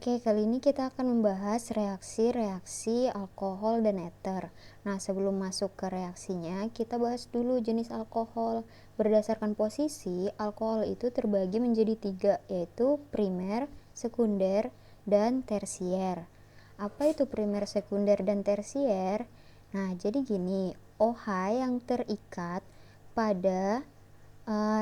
Oke, kali ini kita akan membahas reaksi-reaksi alkohol dan eter. Nah, sebelum masuk ke reaksinya, kita bahas dulu jenis alkohol. Berdasarkan posisi, alkohol itu terbagi menjadi 3, yaitu primer, sekunder, dan tersier. Apa itu primer, sekunder, dan tersier? Nah, jadi gini, OH yang terikat pada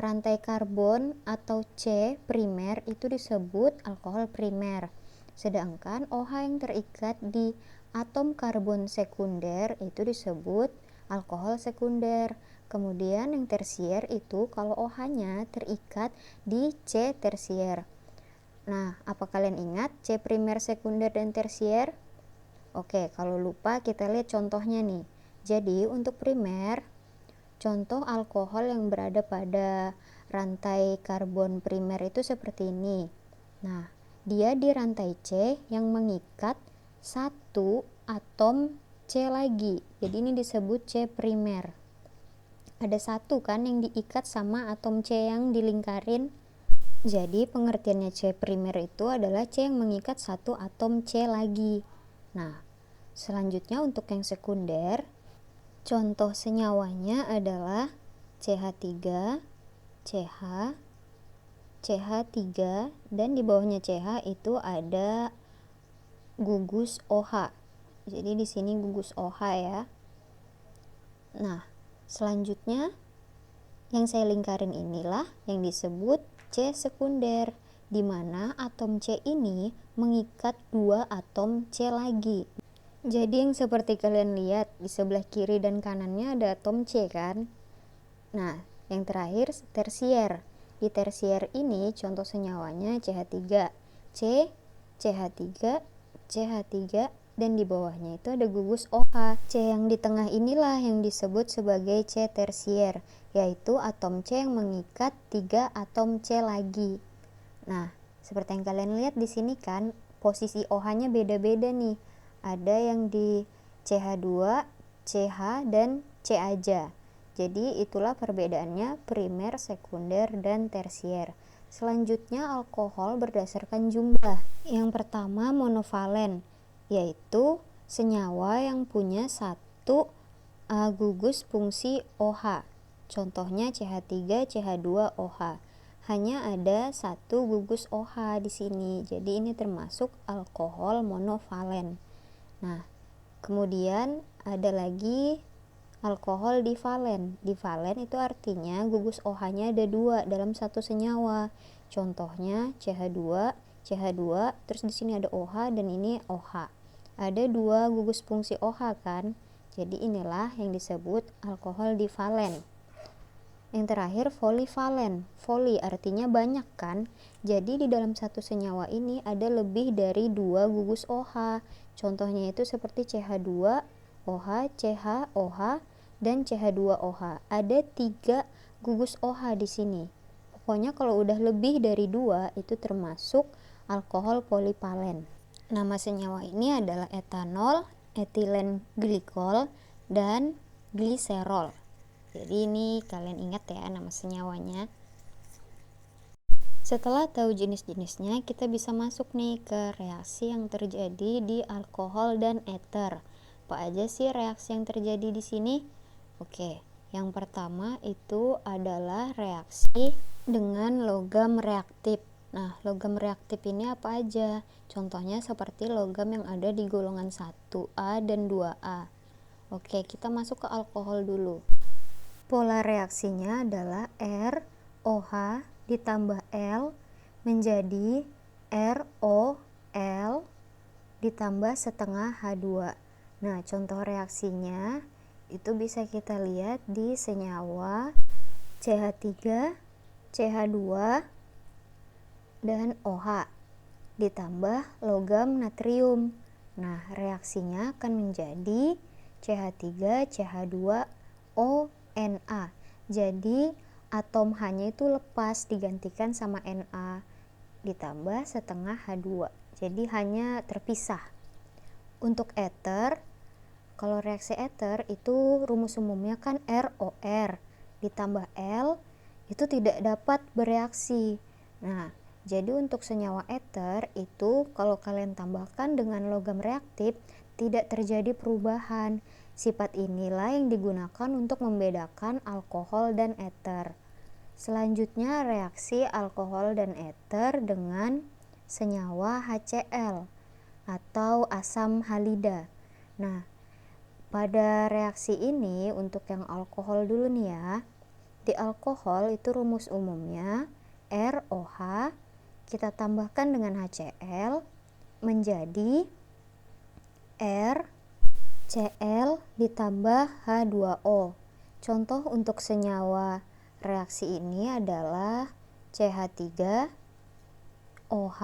rantai karbon atau C primer itu disebut alkohol primer. Sedangkan OH yang terikat di atom karbon sekunder itu disebut alkohol sekunder. Kemudian yang tersier itu kalau OH-nya terikat di C tersier. Nah, apa kalian ingat C primer, sekunder, dan tersier? Oke, kalau lupa kita lihat contohnya nih. Jadi untuk primer, contoh alkohol yang berada pada rantai karbon primer itu seperti ini. Nah, dia di rantai C yang mengikat satu atom C lagi. Jadi ini disebut C primer. Ada satu kan yang diikat sama atom C yang dilingkarin. Jadi pengertiannya C primer itu adalah C yang mengikat satu atom C lagi. Nah, selanjutnya untuk yang sekunder, contoh senyawanya adalah CH3, CH, CH3, dan di bawahnya CH itu ada gugus OH. Jadi di sini gugus OH ya. Nah, selanjutnya yang saya lingkarin inilah yang disebut C sekunder, di mana atom C ini mengikat dua atom C lagi. Jadi yang seperti kalian lihat di sebelah kiri dan kanannya ada atom C kan. Nah, yang terakhir tersier. Di tersier ini contoh senyawanya CH3, C, CH3, CH3, dan di bawahnya itu ada gugus OH. C yang di tengah inilah yang disebut sebagai C tersier, yaitu atom C yang mengikat 3 atom C lagi. Nah, seperti yang kalian lihat di sini kan, posisi OH-nya beda-beda nih. Ada yang di CH2, CH, dan C aja. Jadi itulah perbedaannya primer, sekunder, dan tersier. Selanjutnya alkohol berdasarkan jumlah. Yang pertama monovalen, yaitu senyawa yang punya satu gugus fungsi OH. Contohnya CH3, CH2, OH. Hanya ada satu gugus OH di sini. Jadi ini termasuk alkohol monovalen. Nah, kemudian ada lagi alkohol divalen. Divalen itu artinya gugus OH-nya ada 2 dalam satu senyawa. Contohnya CH2, CH2, terus di sini ada OH dan ini OH. Ada 2 gugus fungsi OH kan? Jadi inilah yang disebut alkohol divalen. Yang terakhir polivalen. Poli artinya banyak kan? Jadi di dalam satu senyawa ini ada lebih dari 2 gugus OH. Contohnya itu seperti CH2, OH, CH, OH, dan CH2OH. Ada 3 gugus OH di sini. Pokoknya kalau udah lebih dari 2 itu termasuk alkohol polivalen. Nama senyawa ini adalah etanol, etilen glikol, dan gliserol. Jadi ini kalian ingat ya nama senyawanya. Setelah tahu jenis-jenisnya, kita bisa masuk nih ke reaksi yang terjadi di alkohol dan eter. Apa aja sih reaksi yang terjadi di sini? Oke, yang pertama itu adalah reaksi dengan logam reaktif. Nah, logam reaktif ini apa aja? Contohnya seperti logam yang ada di golongan 1A dan 2A. Oke, kita masuk ke alkohol dulu. Pola reaksinya adalah ROH ditambah L menjadi ROL ditambah setengah H2. Nah, contoh reaksinya itu bisa kita lihat di senyawa CH3, CH2, dan OH ditambah logam natrium. Nah, reaksinya akan menjadi CH3, CH2O Na. Jadi atom H-nya itu lepas digantikan sama Na ditambah setengah H2. Jadi hanya terpisah. Untuk eter, kalau reaksi eter itu rumus umumnya kan ROR ditambah L itu tidak dapat bereaksi. Nah, Jadi untuk senyawa ether itu kalau kalian tambahkan dengan logam reaktif tidak terjadi perubahan. Sifat inilah yang digunakan untuk membedakan alkohol dan ether. Selanjutnya reaksi alkohol dan ether dengan senyawa HCl atau asam halida. Nah, pada reaksi ini untuk yang alkohol dulu nih ya. Di alkohol itu rumus umumnya ROH kita tambahkan dengan HCl menjadi RCl ditambah H2O. Contoh untuk senyawa reaksi ini adalah CH3OH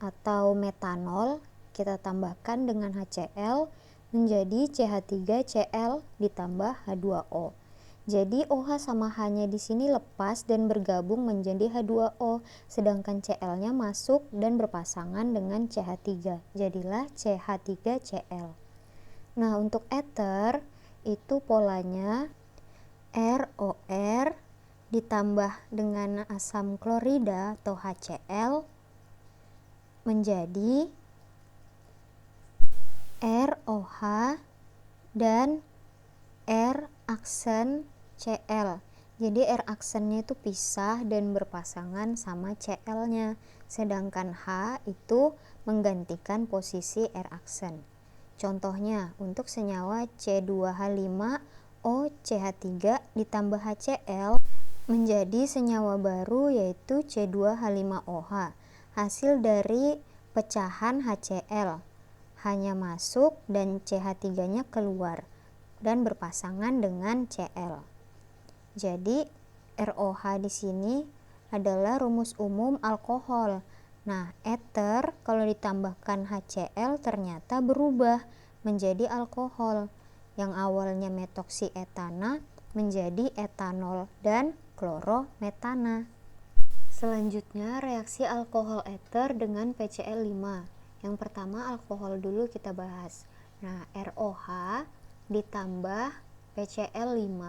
atau metanol kita tambahkan dengan HCl menjadi CH3Cl ditambah H2O. Jadi OH sama H-nya di sini lepas dan bergabung menjadi H2O, sedangkan Cl-nya masuk dan berpasangan dengan CH3. Jadilah CH3Cl. Nah, untuk ether itu polanya ROR ditambah dengan asam klorida atau HCl menjadi ROH dan R aksen Cl. Jadi R aksennya itu pisah dan berpasangan sama Cl-nya, sedangkan H itu menggantikan posisi R aksen. Contohnya untuk senyawa C2H5OCH3 ditambah HCl menjadi senyawa baru yaitu C2H5OH, hasil dari pecahan HCl. Hanya masuk dan CH3-nya keluar dan berpasangan dengan Cl. Jadi ROH di sini adalah rumus umum alkohol. Nah, ether kalau ditambahkan HCl ternyata berubah menjadi alkohol. Yang awalnya metoksietana menjadi etanol dan klorometana. Selanjutnya reaksi alkohol ether dengan PCl5. Yang pertama alkohol dulu kita bahas. Nah, ROH ditambah PCl5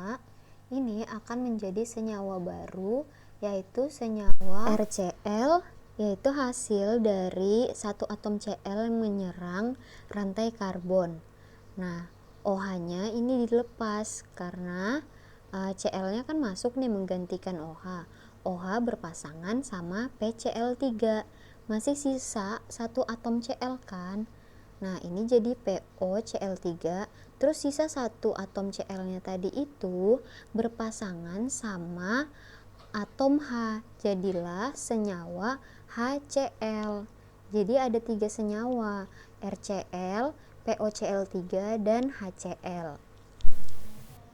ini akan menjadi senyawa baru yaitu senyawa RCl, yaitu hasil dari satu atom Cl yang menyerang rantai karbon. Nah, OH-nya ini dilepas karena Cl-nya kan masuk nih menggantikan OH. OH berpasangan sama PCl3. Masih sisa satu atom Cl kan. Nah, ini jadi POCl3, terus sisa satu atom Cl-nya tadi itu berpasangan sama atom H, jadilah senyawa HCl. Jadi ada 3 senyawa, RCl, POCl3, dan HCl.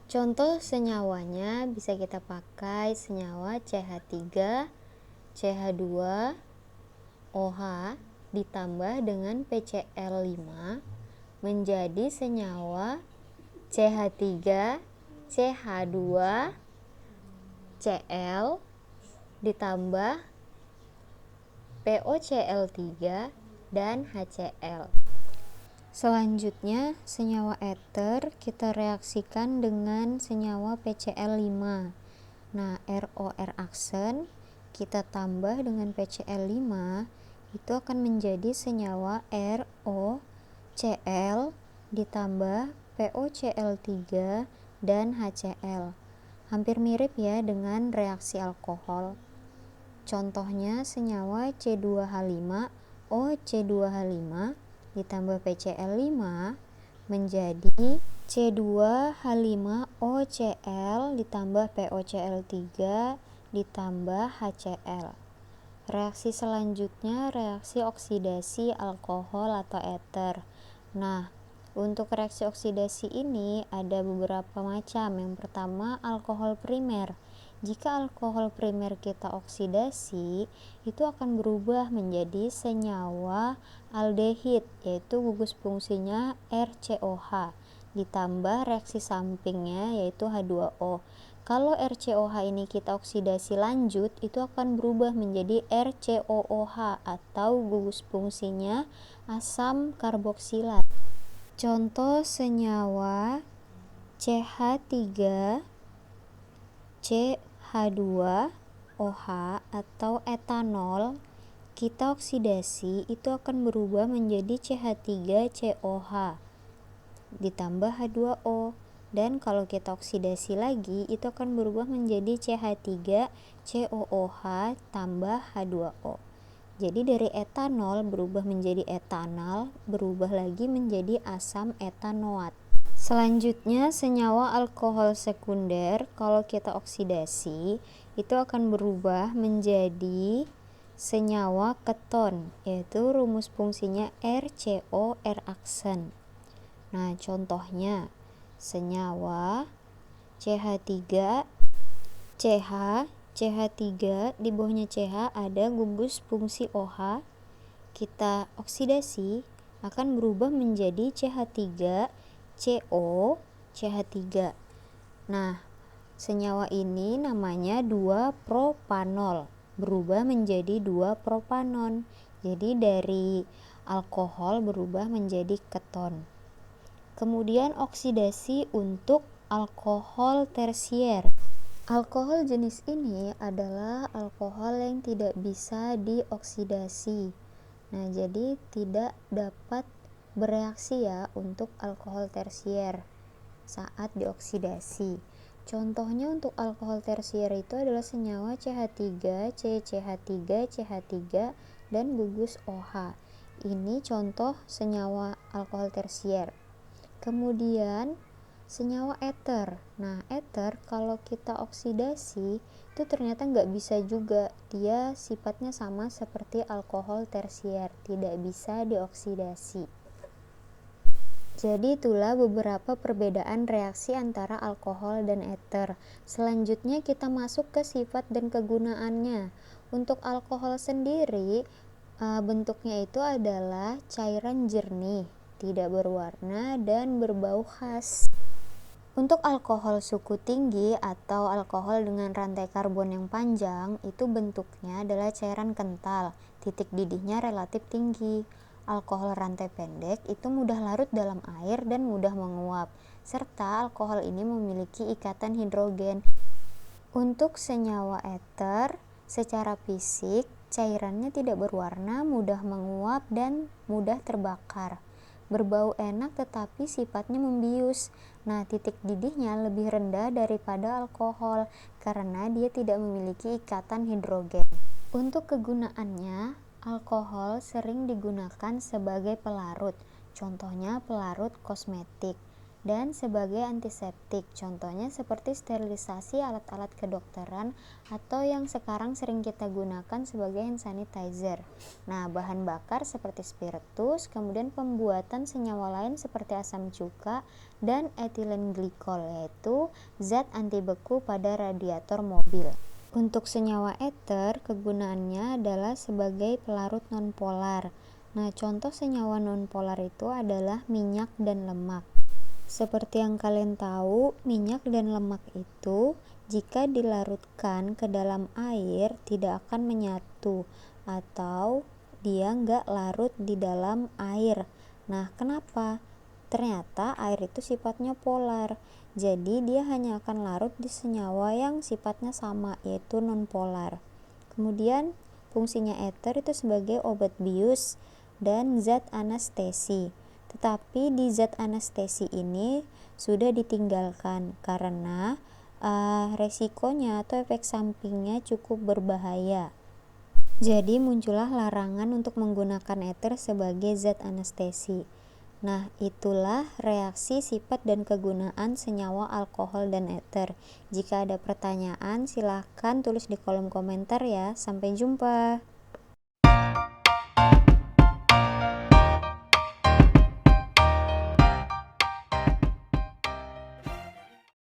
Contoh senyawanya bisa kita pakai senyawa CH3, CH2, OH ditambah dengan PCl5 menjadi senyawa CH3, CH2, Cl ditambah POCl3 dan HCl. Selanjutnya senyawa ether kita reaksikan dengan senyawa PCl5. Nah, ROR aksen kita tambah dengan PCl5 itu akan menjadi senyawa ROCl ditambah POCl3 dan HCl. Hampir mirip ya dengan reaksi alkohol. Contohnya senyawa C2H5OC2H5 ditambah PCl5 menjadi C2H5OCl ditambah POCl3 ditambah HCl. Reaksi selanjutnya reaksi oksidasi alkohol atau ether. Nah, untuk reaksi oksidasi ini ada beberapa macam. Yang pertama alkohol primer. Jika alkohol primer kita oksidasi, itu akan berubah menjadi senyawa aldehid, yaitu gugus fungsinya RCOH ditambah reaksi sampingnya yaitu H2O. Kalau RCOH ini kita oksidasi lanjut, itu akan berubah menjadi RCOOH atau gugus fungsinya asam karboksilat. Contoh senyawa CH3, CH2, OH atau etanol kita oksidasi itu akan berubah menjadi CH3COH ditambah H2O, dan kalau kita oksidasi lagi itu akan berubah menjadi CH3COOH tambah H2O. Jadi dari etanol berubah menjadi etanal, berubah lagi menjadi asam etanoat. Selanjutnya senyawa alkohol sekunder kalau kita oksidasi itu akan berubah menjadi senyawa keton, yaitu rumus fungsinya RCO,R aksen. Nah, contohnya senyawa CH3, CH3 di bawahnya CH ada gugus fungsi OH. Kita oksidasi akan berubah menjadi CH3CO, CH3. Nah, senyawa ini namanya 2-propanol, berubah menjadi 2-propanon. Jadi dari alkohol berubah menjadi keton. Kemudian oksidasi untuk alkohol tersier. Alkohol jenis ini adalah alkohol yang tidak bisa dioksidasi. Nah, jadi tidak dapat bereaksi ya untuk alkohol tersier saat dioksidasi. Contohnya untuk alkohol tersier itu adalah senyawa CH3, CCH3, CH3, dan gugus OH. Ini contoh senyawa alkohol tersier. Kemudian senyawa eter. Nah, eter kalau kita oksidasi itu ternyata nggak bisa juga. Dia sifatnya sama seperti alkohol tersier, tidak bisa dioksidasi. Jadi itulah beberapa perbedaan reaksi antara alkohol dan eter. Selanjutnya kita masuk ke sifat dan kegunaannya. Untuk alkohol sendiri, bentuknya itu adalah cairan jernih, tidak berwarna dan berbau khas. Untuk alkohol suku tinggi atau alkohol dengan rantai karbon yang panjang, itu bentuknya adalah cairan kental, titik didihnya relatif tinggi. Alkohol rantai pendek itu mudah larut dalam air dan mudah menguap, serta alkohol ini memiliki ikatan hidrogen. Untuk senyawa eter, secara fisik, cairannya tidak berwarna, mudah menguap, dan mudah terbakar. Berbau enak tetapi sifatnya membius. Nah, titik didihnya lebih rendah daripada alkohol karena dia tidak memiliki ikatan hidrogen. Untuk kegunaannya, alkohol sering digunakan sebagai pelarut, contohnya pelarut kosmetik, dan sebagai antiseptik, contohnya seperti sterilisasi alat-alat kedokteran atau yang sekarang sering kita gunakan sebagai hand sanitizer. Nah, bahan bakar seperti spiritus, kemudian pembuatan senyawa lain seperti asam cuka dan etilen glikol, yaitu zat anti beku pada radiator mobil. Untuk senyawa eter, kegunaannya adalah sebagai pelarut nonpolar. Nah, contoh senyawa nonpolar itu adalah minyak dan lemak. Seperti yang kalian tahu, minyak dan lemak itu jika dilarutkan ke dalam air tidak akan menyatu atau dia nggak larut di dalam air. Nah, kenapa? Ternyata air itu sifatnya polar, jadi dia hanya akan larut di senyawa yang sifatnya sama, yaitu nonpolar. Kemudian fungsinya eter itu sebagai obat bius dan zat anestesi. Tetapi di zat anestesi ini sudah ditinggalkan karena resikonya atau efek sampingnya cukup berbahaya. Jadi muncullah larangan untuk menggunakan eter sebagai zat anestesi. Nah, itulah reaksi, sifat, dan kegunaan senyawa alkohol dan eter. Jika ada pertanyaan, silahkan tulis di kolom komentar ya. Sampai jumpa.